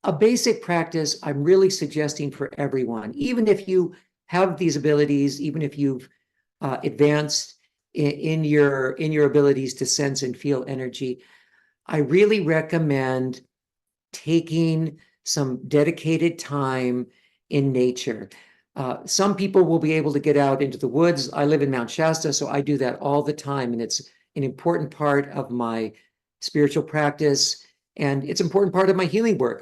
a basic practice I'm really suggesting for everyone, even if you have these abilities, even if you've advanced in your abilities to sense and feel energy, I really recommend taking some dedicated time in nature. Some people will be able to get out into the woods. I live in Mount Shasta, so I do that all the time, and it's an important part of my spiritual practice, and it's an important part of my healing work.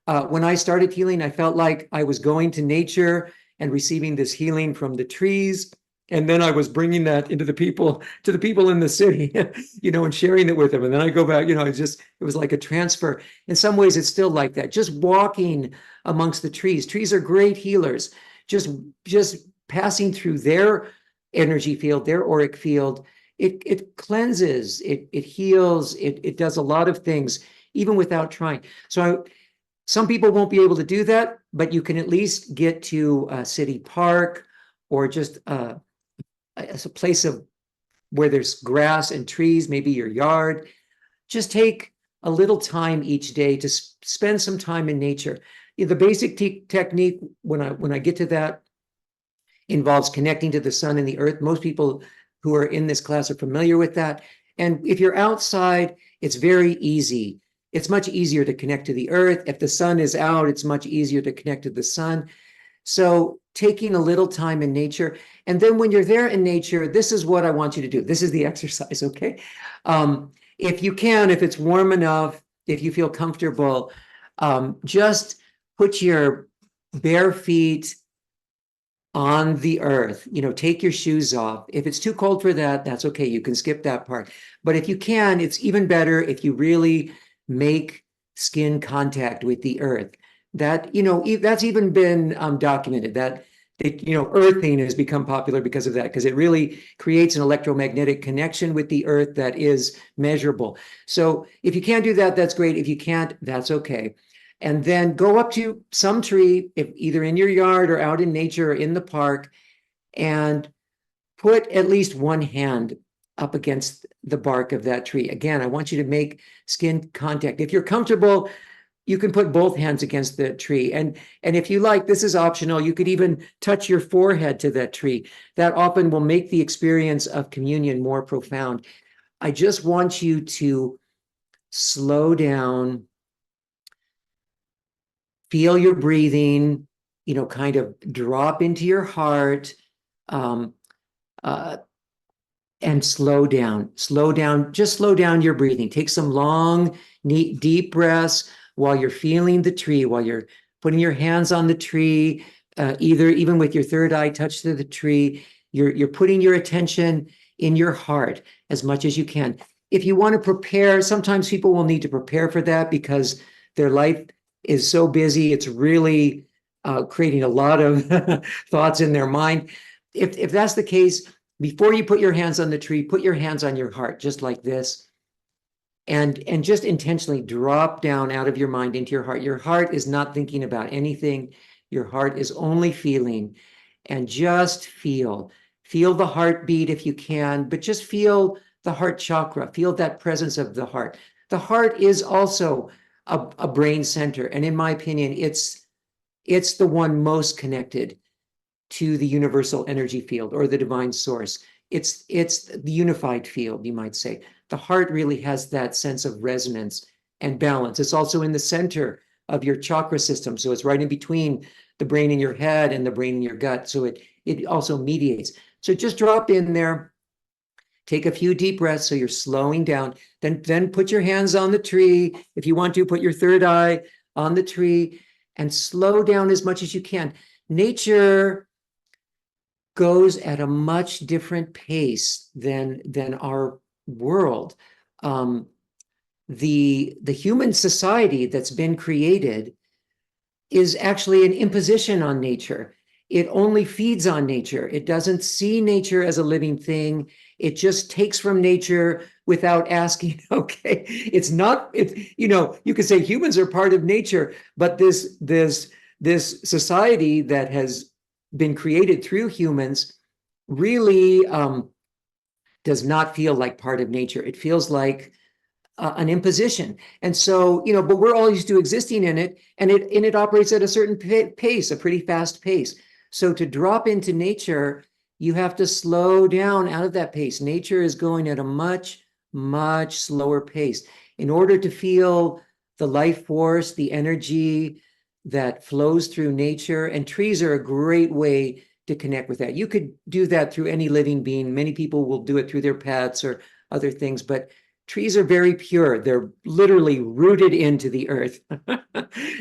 When I started healing, I felt like I was going to nature and receiving this healing from the trees, and then I was bringing that into to the people in the city, and sharing it with them. And then I go back, it was like a transfer. In some ways, it's still like that. Just walking amongst the trees. Trees are great healers. Just passing through their energy field, their auric field, it cleanses, it heals, it does a lot of things, even without trying. So some people won't be able to do that, but you can at least get to a city park or just a place where there's grass and trees, maybe your yard. Just take a little time each day to spend some time in nature. The basic technique, when I get to that, involves connecting to the sun and the earth. Most people who are in this class are familiar with that. And if you're outside, it's very easy. It's much easier to connect to the earth. If the sun is out, it's much easier to connect to the sun. So taking a little time in nature. And then when you're there in nature, this is what I want you to do. This is the exercise, okay? If you can, if it's warm enough, if you feel comfortable, just put your bare feet on the earth. Take your shoes off. If it's too cold for that, that's okay. You can skip that part. But if you can, it's even better if you really make skin contact with the earth. That's even been documented, that earthing has become popular because of that, because it really creates an electromagnetic connection with the earth that is measurable. So if you can't do that, that's great. If you can't, that's okay. And then go up to some tree, if either in your yard or out in nature or in the park, and put at least one hand up against the bark of that tree. Again, I want you to make skin contact. If you're comfortable, you can put both hands against the tree. And if you like, this is optional, you could even touch your forehead to that tree. That often will make the experience of communion more profound. I just want you to slow down, feel your breathing, kind of drop into your heart, and slow down, just slow down your breathing. Take some long, neat, deep breaths while you're feeling the tree, while you're putting your hands on the tree, even with your third eye touched to the tree. You're putting your attention in your heart as much as you can. If you want to prepare, sometimes people will need to prepare for that because their life is so busy. It's really creating a lot of thoughts in their mind. If that's the case, before you put your hands on the tree, put your hands on your heart, just like this. And just intentionally drop down out of your mind into your heart. Your heart is not thinking about anything. Your heart is only feeling. And just feel the heartbeat if you can, but just feel the heart chakra. Feel that presence of the heart. The heart is also a brain center. And in my opinion, it's the one most connected to the universal energy field or the divine source. It's the unified field, you might say. The heart really has that sense of resonance and balance. It's also in the center of your chakra system. So it's right in between the brain in your head and the brain in your gut. So it also mediates. So just drop in there, take a few deep breaths so you're slowing down. Then put your hands on the tree. If you want to, put your third eye on the tree and slow down as much as you can. Nature goes at a much different pace than our world. The human society that's been created is actually an imposition on nature. It only feeds on nature. It doesn't see nature as a living thing. It just takes from nature without asking. Okay, you could say humans are part of nature, but this society that has been created through humans really does not feel like part of nature. It feels like an imposition. And so, but we're all used to existing in it, and it operates at a certain pace, a pretty fast pace. So to drop into nature, you have to slow down out of that pace. Nature is going at a much, much slower pace in order to feel the life force, the energy that flows through nature. And trees are a great way to connect with that. You could do that through any living being. Many people will do it through their pets or other things, but trees are very pure. They're literally rooted into the earth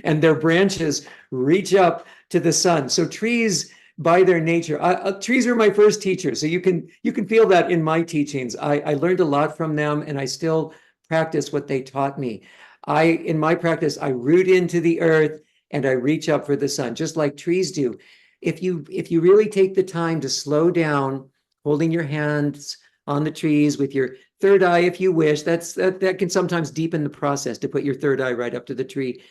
and their branches reach up to the sun. So trees, by their nature, trees are my first teachers. So you can feel that in my teachings. I learned a lot from them, and I still practice what they taught me. In my practice, I root into the earth and I reach up for the sun, just like trees do. If you really take the time to slow down, holding your hands on the trees with your third eye, if you wish, that can sometimes deepen the process to put your third eye right up to the tree.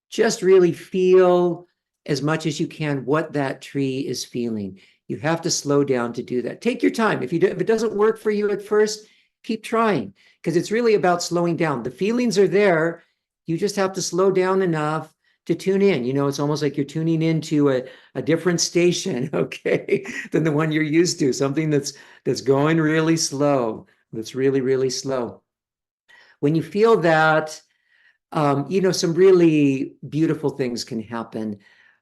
Just really feel as much as you can what that tree is feeling. You have to slow down to do that. Take your time. If it doesn't work for you at first, keep trying, because it's really about slowing down. The feelings are there. You just have to slow down enough to tune in. It's almost like you're tuning into a different station, okay, than the one you're used to, something that's going really slow, that's really, really slow. When you feel that, some really beautiful things can happen.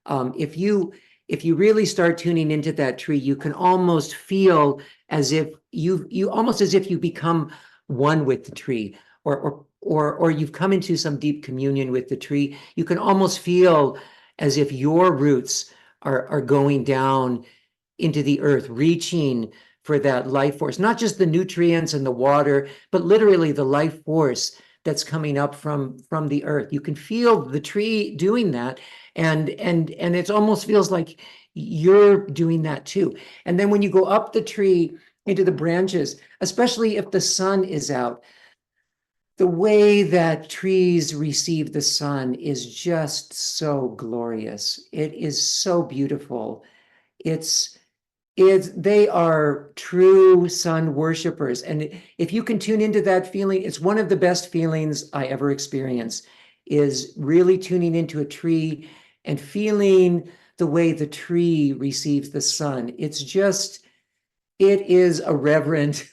If you really start tuning into that tree, you can almost feel as if you become one with the tree, or you've come into some deep communion with the tree. You can almost feel as if your roots are going down into the earth, reaching for that life force, not just the nutrients and the water, but literally the life force that's coming up from the earth. You can feel the tree doing that, and it almost feels like you're doing that too. And then when you go up the tree into the branches, especially if the sun is out, the way that trees receive the sun is just so glorious. It is so beautiful. They are true sun worshipers. And if you can tune into that feeling, it's one of the best feelings I ever experienced, is really tuning into a tree and feeling the way the tree receives the sun. It is a reverent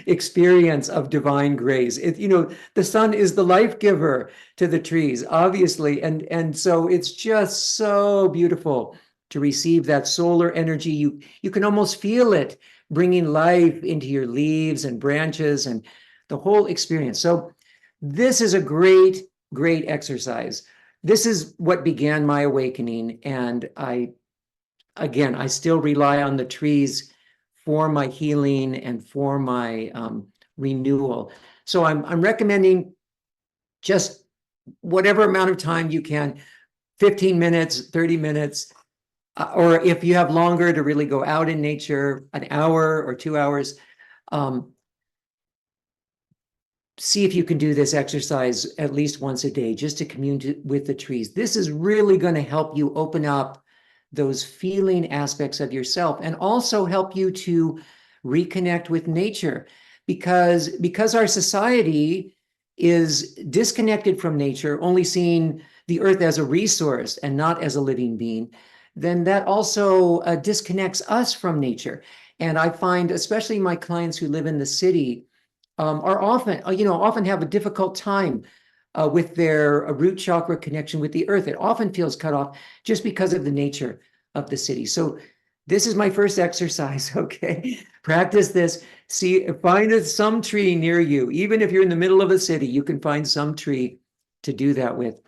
experience of divine grace. The sun is the life giver to the trees, obviously. And so it's just so beautiful to receive that solar energy. You can almost feel it bringing life into your leaves and branches and the whole experience. So this is a great, great exercise. This is what began my awakening. And I still rely on the trees for my healing and for my renewal. So I'm recommending just whatever amount of time you can, 15 minutes, 30 minutes, or if you have longer, to really go out in nature, an hour or 2 hours. See if you can do this exercise at least once a day, just to commune with the trees. This is really going to help you open up those feeling aspects of yourself, and also help you to reconnect with nature, because our society is disconnected from nature, only seeing the earth as a resource and not as a living being. Then that also disconnects us from nature. And I find, especially my clients who live in the city, are often have a difficult time with their root chakra connection with the earth. It often feels cut off just because of the nature of the city. So this is my first exercise, okay? Practice this. Find some tree near you. Even if you're in the middle of a city, you can find some tree to do that with.